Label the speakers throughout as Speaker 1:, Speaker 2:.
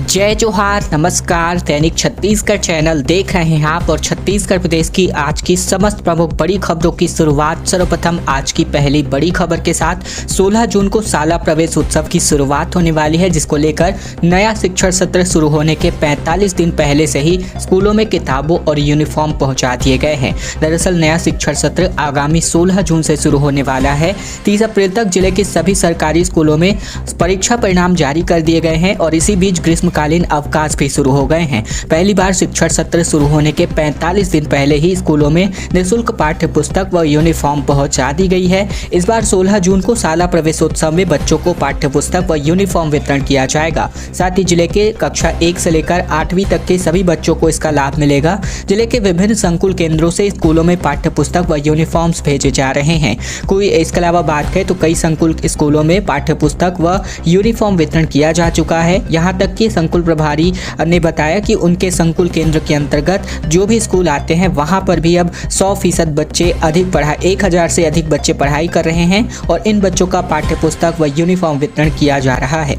Speaker 1: जय जोहार, नमस्कार। दैनिक छत्तीसगढ़ चैनल देख रहे हैं आप और छत्तीसगढ़ प्रदेश की आज की समस्त प्रमुख बड़ी खबरों की शुरुआत सर्वप्रथम आज की पहली बड़ी खबर के साथ 16 जून को शाला प्रवेश उत्सव की शुरुआत होने वाली है, जिसको लेकर नया शिक्षण सत्र शुरू होने के 45 दिन पहले से ही स्कूलों में किताबों और यूनिफॉर्म पहुंचा दिए गए हैं। दरअसल नया शिक्षण सत्र आगामी 16 जून से शुरू होने वाला है। 30 अप्रैल तक जिले के सभी सरकारी स्कूलों में परीक्षा परिणाम जारी कर दिए गए हैं और इसी बीच ग्रीष्मकालीन अवकाश भी शुरू हो गए हैं। पहली बार शिक्षण सत्र शुरू होने के 45 दिन पहले ही स्कूलों में निःशुल्क पाठ्य पुस्तक व यूनिफॉर्म पहुंचा दी गई है। इस बार 16 जून को शाला प्रवेशोत्सव में बच्चों को पाठ्य पुस्तक व यूनिफॉर्म वितरण किया जाएगा। साथ ही जिले के कक्षा 1 से लेकर 8वीं तक के सभी बच्चों को इसका लाभ मिलेगा। जिले के विभिन्न संकुल केंद्रों से स्कूलों में पाठ्य पुस्तक व यूनिफॉर्म्स भेजे जा रहे हैं। इसके अलावा बात करें तो कई संकुल स्कूलों में पाठ्य पुस्तक व यूनिफॉर्म वितरण किया जा चुका है। यहाँ तक कि संकुल प्रभारी ने बताया कि उनके संकुल केंद्र के अंतर्गत जो भी स्कूल आते हैं वहां पर भी अब 100% बच्चे 1000 से अधिक बच्चे पढ़ाई कर रहे हैं और इन बच्चों का पाठ्य पुस्तक व यूनिफॉर्म वितरण किया जा रहा है।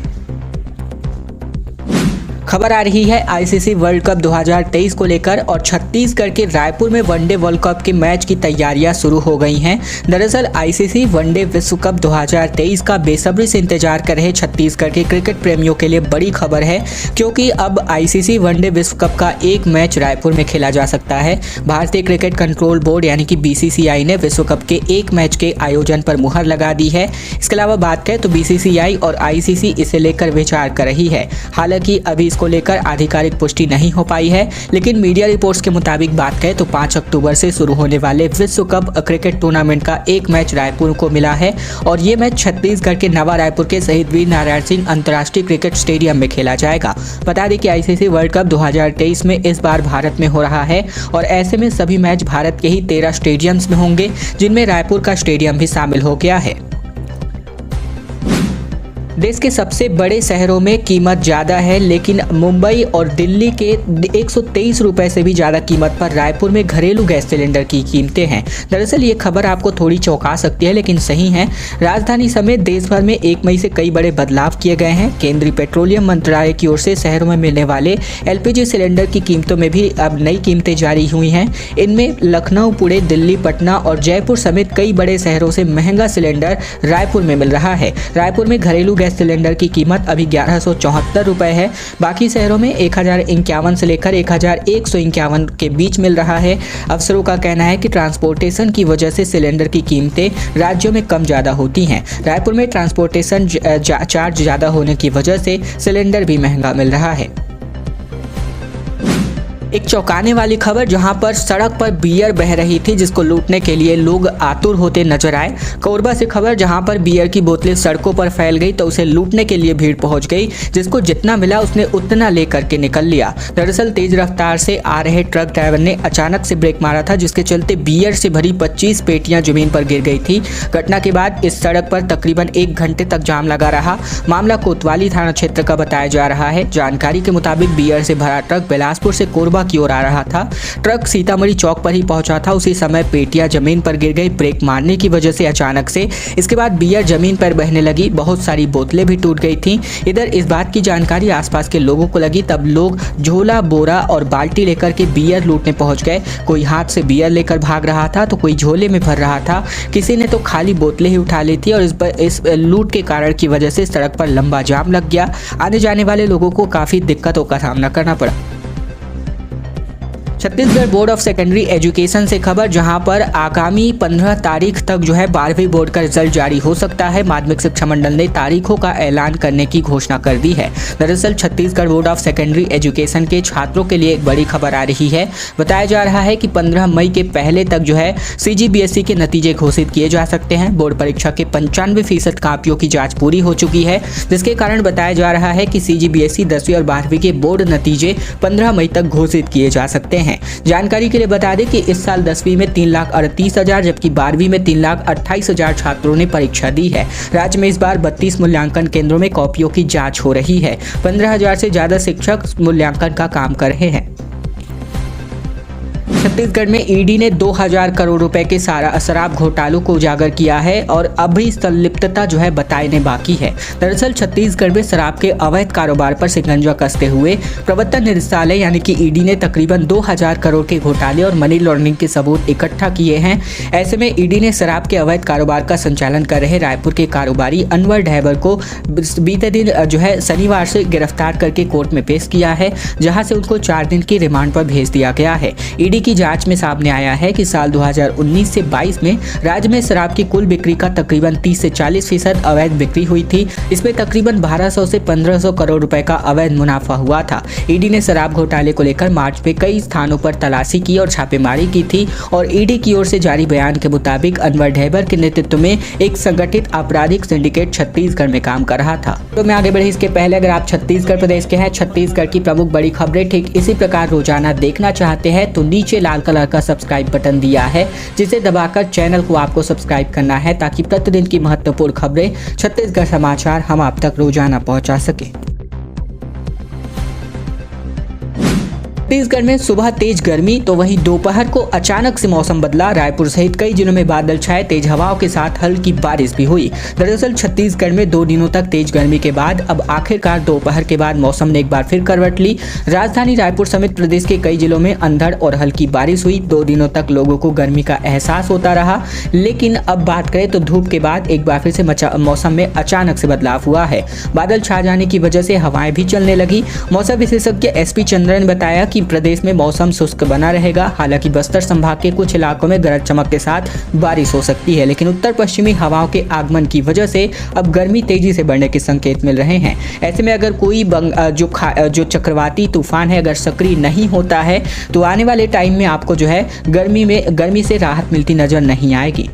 Speaker 1: खबर आ रही है आईसीसी वर्ल्ड कप 2023 को लेकर और छत्तीसगढ़ के रायपुर में वनडे वर्ल्ड कप के मैच की तैयारियां शुरू हो गई हैं। दरअसल आईसीसी वनडे विश्व कप 2023 का बेसब्री से इंतजार कर रहे छत्तीसगढ़ के क्रिकेट प्रेमियों के लिए बड़ी खबर है, क्योंकि अब आईसीसी वनडे विश्व कप का एक मैच रायपुर में खेला जा सकता है। भारतीय क्रिकेट कंट्रोल बोर्ड यानी कि बीसीसीआई ने विश्व कप के एक मैच के आयोजन पर मुहर लगा दी है। इसके अलावा बात करें तो बीसीसीआई और आईसीसी इसे लेकर विचार कर रही है। हालांकि अभी को लेकर आधिकारिक पुष्टि नहीं हो पाई है, लेकिन मीडिया रिपोर्ट्स के मुताबिक बात करें तो 5 अक्टूबर से शुरू होने वाले विश्व कप क्रिकेट टूर्नामेंट का एक मैच रायपुर को मिला है और ये मैच छत्तीसगढ़ के नवा रायपुर के शहीद वीर नारायण सिंह अंतर्राष्ट्रीय क्रिकेट स्टेडियम में खेला जाएगा। बता दें कि आईसीसी वर्ल्ड कप 2023 में इस बार भारत में हो रहा है और ऐसे में सभी मैच भारत के ही 13 स्टेडियम्स में होंगे, जिनमें रायपुर का स्टेडियम भी शामिल हो गया है। देश के सबसे बड़े शहरों में कीमत ज़्यादा है, लेकिन मुंबई और दिल्ली के 123 रुपये से भी ज़्यादा कीमत पर रायपुर में घरेलू गैस सिलेंडर की कीमतें हैं। दरअसल ये खबर आपको थोड़ी चौंका सकती है, लेकिन सही है। राजधानी समेत देश भर में 1 मई से कई बड़े बदलाव किए गए हैं। केंद्रीय पेट्रोलियम मंत्रालय की ओर से शहरों में मिलने वाले एलपीजी सिलेंडर की कीमतों में भी अब नई कीमतें जारी हुई हैं। इनमें लखनऊ, पुणे, दिल्ली, पटना और जयपुर समेत कई बड़े शहरों से महंगा सिलेंडर रायपुर में मिल रहा है। रायपुर में घरेलू गैस सिलेंडर की कीमत अभी 1174 रुपये है। बाकी शहरों में 1051 से लेकर 1151 के बीच मिल रहा है। अफसरों का कहना है कि ट्रांसपोर्टेशन की वजह से सिलेंडर की कीमतें राज्यों में कम ज़्यादा होती हैं। रायपुर में ट्रांसपोर्टेशन चार्ज ज़्यादा होने की वजह से सिलेंडर भी महंगा मिल रहा है। एक चौंकाने वाली खबर, जहां पर सड़क पर बियर बह रही थी, जिसको लूटने के लिए लोग आतुर होते नजर आए। कोरबा से खबर, जहां पर बियर की बोतलें सड़कों पर फैल गई तो उसे लूटने के लिए भीड़ पहुंच गई। जिसको जितना मिला उसने उतना लेकर के निकल लिया। दरअसल तेज रफ्तार से आ रहे ट्रक ड्राइवर ने अचानक से ब्रेक मारा था, जिसके चलते बियर से भरी 25 पेटियां जमीन पर गिर गई थी। घटना के बाद इस सड़क पर तकरीबन 1 घंटे तक जाम लगा रहा। मामला कोतवाली थाना क्षेत्र का बताया जा रहा है। जानकारी के मुताबिक बियर से भरा ट्रक बिलासपुर से कोरबा की ओर आ रहा था। ट्रक सीतामढ़ी चौक पर ही पहुंचा था। उसी समय पेटियां जमीन पर गिर गई ब्रेक मारने की वजह से अचानक से। इसके बाद बियर जमीन पर बहने लगी। बहुत सारी बोतलें भी टूट गई थीं। इधर इस बात की जानकारी आसपास के लोगों को लगी, तब लोग झोला, बोरा और बाल्टी लेकर के बियर लूटने पहुंच गए। कोई हाथ से बियर लेकर भाग रहा था तो कोई झोले में भर रहा था। किसी ने तो खाली बोतलें ही उठा ली थी और इस लूट के कारण की वजह से सड़क पर लंबा जाम लग गया। आने जाने वाले लोगों को काफी दिक्कतों का सामना करना पड़ा। Chhattisgarh board of secondary education से खबर, जहां पर आगामी 15 तारीख तक 12वीं बोर्ड का रिजल्ट जारी हो सकता है। माध्यमिक शिक्षा मंडल ने तारीखों का ऐलान करने की घोषणा कर दी है। दरअसल Chhattisgarh board of secondary education के छात्रों के लिए एक बड़ी खबर आ रही है। बताया जा रहा है कि 15 मई के पहले तक सीजीबीएसई के नतीजे घोषित किए जा सकते हैं। बोर्ड परीक्षा के 95% कापियों की जाँच पूरी हो चुकी है, जिसके कारण बताया जा रहा है कि सीजीबीएसई 10वीं और 12वीं के बोर्ड नतीजे 15 मई तक घोषित किए जा सकते हैं। जानकारी के लिए बता दें कि इस साल 10वीं में 3,38,000 जबकि 12वीं में 3,28,000 छात्रों ने परीक्षा दी है। राज्य में इस बार 32 मूल्यांकन केंद्रों में कॉपियों की जांच हो रही है। 15,000 से ज्यादा शिक्षक मूल्यांकन का काम कर रहे हैं। छत्तीसगढ़ में ईडी ने 2000 करोड़ रुपए के शराब घोटालों को उजागर किया है और अभी संलिप्तता जो है बताने बाकी है। दरअसल छत्तीसगढ़ में शराब के अवैध कारोबार पर शिकंजा कसते हुए प्रवर्तन निदेशालय यानी कि ईडी ने तकरीबन 2000 करोड़ के घोटाले और मनी लॉन्ड्रिंग के सबूत इकट्ठा किए हैं। ऐसे में ईडी ने शराब के अवैध कारोबार का संचालन कर रहे रायपुर के कारोबारी अनवर ढैबर को बीते दिन जो है शनिवार से गिरफ्तार करके कोर्ट में पेश किया है, जहां से उनको 4 दिन की रिमांड पर भेज दिया गया है। ईडी की जांच में सामने आया है कि साल 2019 से 22 में राज्य में शराब की कुल बिक्री का तकरीबन 30 से 40% अवैध बिक्री हुई थी। इसमें तकरीबन 1200 से 1500 करोड़ रुपए का अवैध मुनाफा हुआ था। ईडी ने शराब घोटाले को लेकर मार्च में कई स्थानों पर तलाशी की और छापेमारी की थी और ईडी की ओर से जारी बयान के मुताबिक अनवर ढैबर के नेतृत्व में एक संगठित आपराधिक सिंडिकेट छत्तीसगढ़ में काम कर रहा था। तो मैं आगे बढ़े इसके पहले अगर आप छत्तीसगढ़ प्रदेश के हैं, छत्तीसगढ़ की प्रमुख बड़ी खबरें ठीक इसी प्रकार रोजाना देखना चाहते हैं तो नीचे लाल कलर का सब्सक्राइब बटन दिया है, जिसे दबाकर चैनल को आपको सब्सक्राइब करना है ताकि प्रतिदिन की महत्वपूर्ण खबरें छत्तीसगढ़ समाचार हम आप तक रोजाना पहुंचा सके। छत्तीसगढ़ में सुबह तेज गर्मी तो वहीं दोपहर को अचानक से मौसम बदला। रायपुर सहित कई जिलों में बादल छाए, तेज हवाओं के साथ हल्की बारिश भी हुई। दरअसल छत्तीसगढ़ में 2 दिनों तक तेज गर्मी के बाद अब आखिरकार दोपहर के बाद मौसम ने एक बार फिर करवट ली। राजधानी रायपुर समेत प्रदेश के कई जिलों में अंधड़ और हल्की बारिश हुई। 2 दिनों तक लोगों को गर्मी का एहसास होता रहा, लेकिन अब बात करें तो धूप के बाद एक बार फिर से मौसम में अचानक से बदलाव हुआ है। बादल छा जाने की वजह से हवाएं भी चलने लगी। मौसम विशेषज्ञ एसपी चंद्रन ने बताया कि प्रदेश में मौसम शुष्क बना रहेगा। हालांकि बस्तर संभाग के कुछ इलाकों में गरज चमक के साथ बारिश हो सकती है, लेकिन उत्तर पश्चिमी हवाओं के आगमन की वजह से अब गर्मी तेजी से बढ़ने के संकेत मिल रहे हैं। ऐसे में अगर कोई जो चक्रवाती तूफान है अगर सक्रिय नहीं होता है तो आने वाले टाइम में आपको जो है गर्मी से राहत मिलती नजर नहीं आएगी।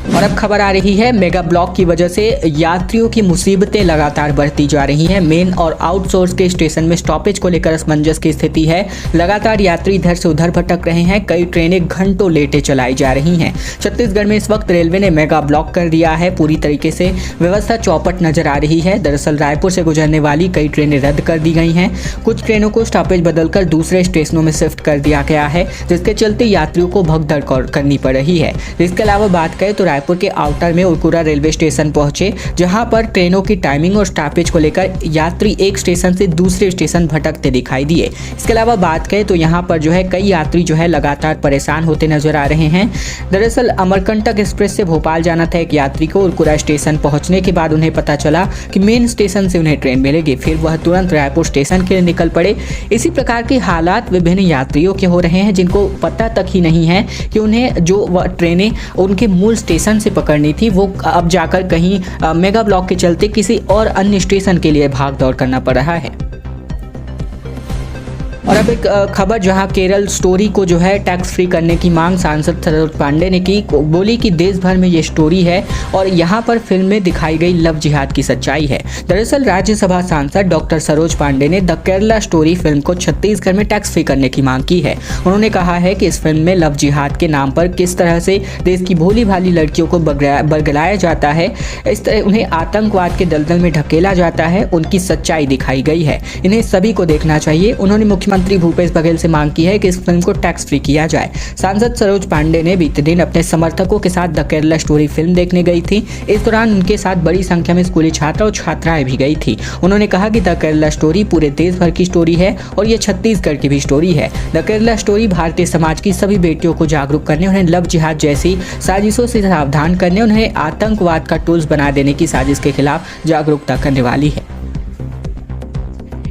Speaker 1: और अब खबर आ रही है, मेगा ब्लॉक की वजह से यात्रियों की मुसीबतें लगातार बढ़ती जा रही हैं। मेन और आउटसोर्स के स्टेशन में स्टॉपेज को लेकर असमंजस की स्थिति है। लगातार यात्री इधर से उधर भटक रहे हैं। कई ट्रेनें घंटों लेटे चलाई जा रही हैं। छत्तीसगढ़ में इस वक्त रेलवे ने मेगा ब्लॉक कर दिया है। पूरी तरीके से व्यवस्था चौपट नजर आ रही है। दरअसल रायपुर से गुजरने वाली कई ट्रेनें रद्द कर दी गई हैं। कुछ ट्रेनों को स्टॉपेज बदलकर दूसरे स्टेशनों में शिफ्ट कर दिया गया है, जिसके चलते यात्रियों को भगदड़ करनी पड़ रही है। इसके अलावा बात करें तो रायपुर के आउटर में उरकुरा रेलवे स्टेशन पहुंचे, जहां पर ट्रेनों की टाइमिंग और स्टॉपेज को लेकर यात्री एक स्टेशन से दूसरे स्टेशन भटकते दिखाई दिए। इसके अलावा बात करें तो यहां पर जो है कई यात्री जो है लगातार परेशान होते नजर आ रहे हैं। दरअसल अमरकंटक एक्सप्रेस से भोपाल जाना था एक यात्री को। उरकुरा स्टेशन पहुंचने के बाद उन्हें पता चला कि मेन स्टेशन से उन्हें ट्रेन मिलेगी, फिर वह तुरंत रायपुर स्टेशन के लिए निकल पड़े। इसी प्रकार के हालात विभिन्न यात्रियों के हो रहे हैं, जिनको पता तक ही नहीं है कि उन्हें जो ट्रेनें उनके मूल स्टेशन से पकड़नी थी वो अब जाकर कहीं मेगा ब्लॉक के चलते किसी और अन्य स्टेशन के लिए भाग दौड़ करना पड़ रहा है। और अब एक खबर जहां केरल स्टोरी को जो है टैक्स फ्री करने की मांग सांसद सरोज पांडे ने की। बोली कि देश भर में ये स्टोरी है और यहां पर फिल्म में दिखाई गई लव जिहाद की सच्चाई है। दरअसल राज्यसभा सांसद डॉक्टर सरोज पांडे ने द केरला स्टोरी फिल्म को छत्तीसगढ़ में टैक्स फ्री करने की मांग की है। उन्होंने कहा है कि इस फिल्म में लव जिहाद के नाम पर किस तरह से देश की भोली भाली लड़कियों को बरगलाया जाता है, इस तरह उन्हें आतंकवाद के दलदल में ढकेला जाता है, उनकी सच्चाई दिखाई गई है। इन्हें सभी को देखना चाहिए। उन्होंने मुख्यमंत्री भूपेश बघेल से मांग की है कि इस फिल्म को टैक्स फ्री किया जाए। सांसद सरोज पांडे ने बीते दिन अपने समर्थकों के साथ द केरला स्टोरी फिल्म देखने गई थी। इस दौरान उनके साथ बड़ी संख्या में स्कूली छात्र और छात्राएं भी गई थी। उन्होंने कहा कि द केरला स्टोरी पूरे देश भर की स्टोरी है और ये छत्तीसगढ़ की भी स्टोरी है। द केरला स्टोरी भारतीय समाज की सभी बेटियों को जागरूक करने, उन्हें लव जिहाद जैसी साजिशों से सावधान करने, उन्हें आतंकवाद का टूल्स बना देने की साजिश के खिलाफ जागरूकता करने वाली है।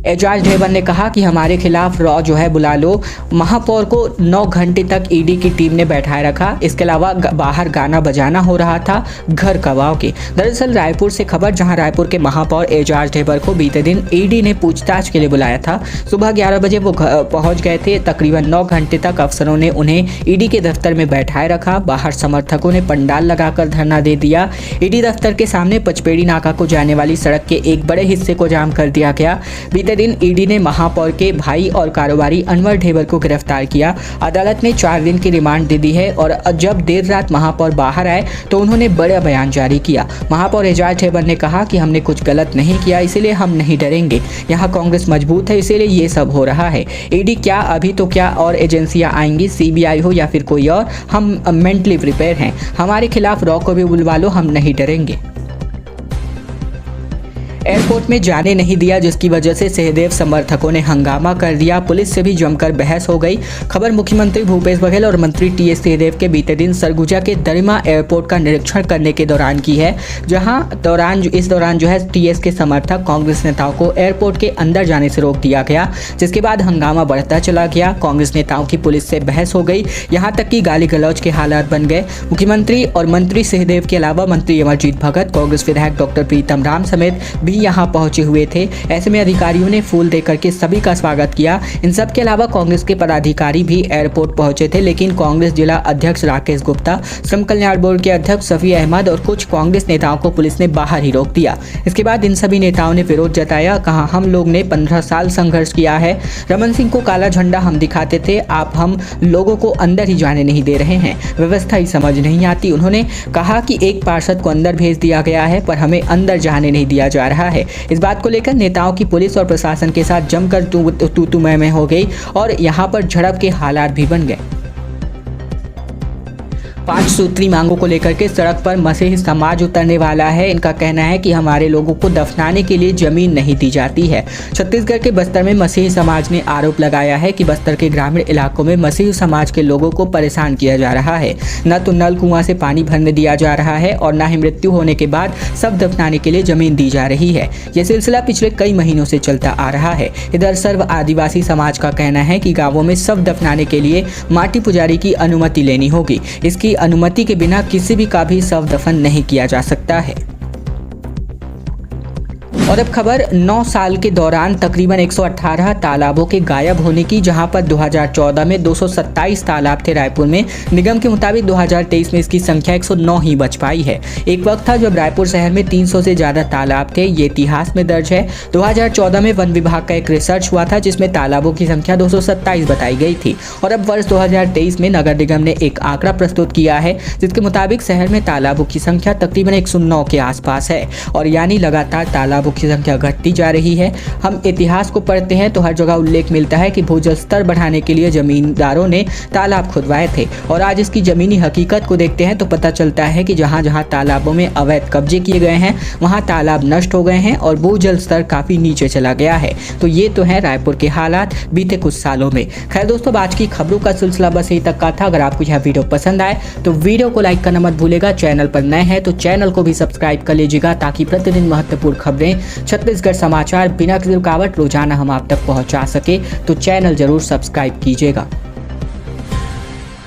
Speaker 1: एजाज ढेबर ने कहा कि हमारे खिलाफ रॉ जो है बुला लो। महापौर को 9 घंटे तक ईडी की टीम ने बैठाए रखा। इसके अलावा बाहर गाना बजाना हो रहा था घर कबाओ के। दरअसल रायपुर से खबर, जहां रायपुर के महापौर एजाज ढेबर को बीते दिन ईडी ने पूछताछ के लिए बुलाया था। सुबह 11 बजे वो पहुंच गए थे। तकरीबन 9 घंटे तक अफसरों ने उन्हें ईडी के दफ्तर में बैठाए रखा। बाहर समर्थकों ने पंडाल लगाकर धरना दे दिया। ईडी दफ्तर के सामने पचपेड़ी नाका को जाने वाली सड़क के एक बड़े हिस्से को जाम कर दिया गया। बीते बीते दिन ईडी ने महापौर के भाई और कारोबारी अनवर ढेबर को गिरफ्तार किया। अदालत ने 4 दिन की रिमांड दे दी है और जब देर रात महापौर बाहर आए तो उन्होंने बड़ा बयान जारी किया। महापौर एजाज ढेबर ने कहा कि हमने कुछ गलत नहीं किया, इसीलिए हम नहीं डरेंगे। यहाँ कांग्रेस मजबूत है, इसीलिए ये सब हो रहा है। ईडी क्या, अभी तो क्या और एजेंसियां आएंगी, सीबीआई हो या फिर कोई और, हम मेंटली प्रिपेयर हैं। हमारे खिलाफ रॉ को भी बुलवा लो, हम नहीं डरेंगे। एयरपोर्ट में जाने नहीं दिया, जिसकी वजह से सहदेव समर्थकों ने हंगामा कर दिया। पुलिस से भी जमकर बहस हो गई। खबर मुख्यमंत्री भूपेश बघेल और मंत्री टीएस सिंहदेव के बीते दिन सरगुजा के दरिमा एयरपोर्ट का निरीक्षण करने के दौरान की है, इस दौरान जो है टीएस के समर्थक कांग्रेस नेताओं को एयरपोर्ट के अंदर जाने से रोक दिया गया, जिसके बाद हंगामा बढ़ता चला गया। कांग्रेस नेताओं की पुलिस से बहस हो गई, यहाँ तक कि गाली गलौज के हालात बन गए। मुख्यमंत्री और मंत्री सिंहदेव के अलावा मंत्री अमरजीत भगत, कांग्रेस विधायक डॉक्टर प्रीतम राम समेत भी यहां पहुंचे हुए थे। ऐसे में अधिकारियों ने फूल देकर के सभी का स्वागत किया। इन सब के अलावा कांग्रेस के पदाधिकारी भी एयरपोर्ट पहुंचे थे, लेकिन कांग्रेस जिला अध्यक्ष राकेश गुप्ता, श्रम कल्याण बोर्ड के अध्यक्ष सफी अहमद और कुछ कांग्रेस नेताओं को पुलिस ने बाहर ही रोक दिया। इसके बाद इन सभी नेताओं ने विरोध जताया, कहा हम लोग ने 15 साल संघर्ष किया है। रमन सिंह को काला झंडा हम दिखाते थे, आप हम लोगों को अंदर ही जाने नहीं दे रहे हैं, व्यवस्था ही समझ नहीं आती। उन्होंने कहा कि एक पार्षद को अंदर भेज दिया गया है, पर हमें अंदर जाने नहीं दिया जा रहा है। इस बात को लेकर नेताओं की पुलिस और प्रशासन के साथ जमकर तू मैं हो गई और यहां पर झड़प के हालात भी बन गए। 5 सूत्री मांगों को लेकर के सड़क पर मसीही समाज उतरने वाला है। इनका कहना है कि हमारे लोगों को दफनाने के लिए जमीन नहीं दी जाती है। छत्तीसगढ़ के बस्तर में मसीही समाज ने आरोप लगाया है कि बस्तर के ग्रामीण इलाकों में मसीही समाज के लोगों को परेशान किया जा रहा है। न तो नल कुआं से पानी भरने दिया जा रहा है और न ही मृत्यु होने के बाद सब दफनाने के लिए जमीन दी जा रही है। यह सिलसिला पिछले कई महीनों से चलता आ रहा है। इधर सर्व आदिवासी समाज का कहना है कि गाँवों में सब दफनाने के लिए माटी पुजारी की अनुमति लेनी होगी। इसकी अनुमति के बिना किसी भी का भी शव दफन नहीं किया जा सकता है। और अब खबर 9 साल के दौरान तकरीबन 118 तालाबों के गायब होने की, जहां पर 2014 में 227 तालाब थे रायपुर में। निगम के मुताबिक 2023 में इसकी संख्या 109 ही बच पाई है। एक वक्त था जब रायपुर शहर में 300 से ज्यादा तालाब थे, ये इतिहास में दर्ज है। 2014 में वन विभाग का एक रिसर्च हुआ था जिसमें तालाबों की संख्या 227 बताई गई थी। और अब वर्ष 2023 में नगर निगम ने एक आंकड़ा प्रस्तुत किया है जिसके मुताबिक शहर में तालाबों की संख्या तकरीबन 109 के आसपास है, और यानी लगातार तालाबों की संख्या घटती जा रही है। हम इतिहास को पढ़ते हैं तो हर जगह उल्लेख मिलता है कि भूजल स्तर बढ़ाने के लिए जमींदारों ने तालाब खुदवाए थे, और आज इसकी जमीनी हकीकत को देखते हैं तो पता चलता है कि जहां जहां तालाबों में अवैध कब्जे किए गए हैं वहां तालाब नष्ट हो गए हैं और भूजल स्तर काफी नीचे चला गया है। तो ये तो है रायपुर के हालात बीते कुछ सालों में। खैर दोस्तों, आज की खबरों का सिलसिला बस यही तक का था। अगर आपको यह वीडियो पसंद आए तो वीडियो को लाइक करना मत भूलेगा। चैनल पर नए हैं तो चैनल को भी सब्सक्राइब कर लीजिएगा, ताकि प्रतिदिन महत्वपूर्ण खबरें, छत्तीसगढ़ समाचार बिना किसी रुकावट रोजाना हम आप तक पहुंचा सके। तो चैनल जरूर सब्सक्राइब कीजिएगा।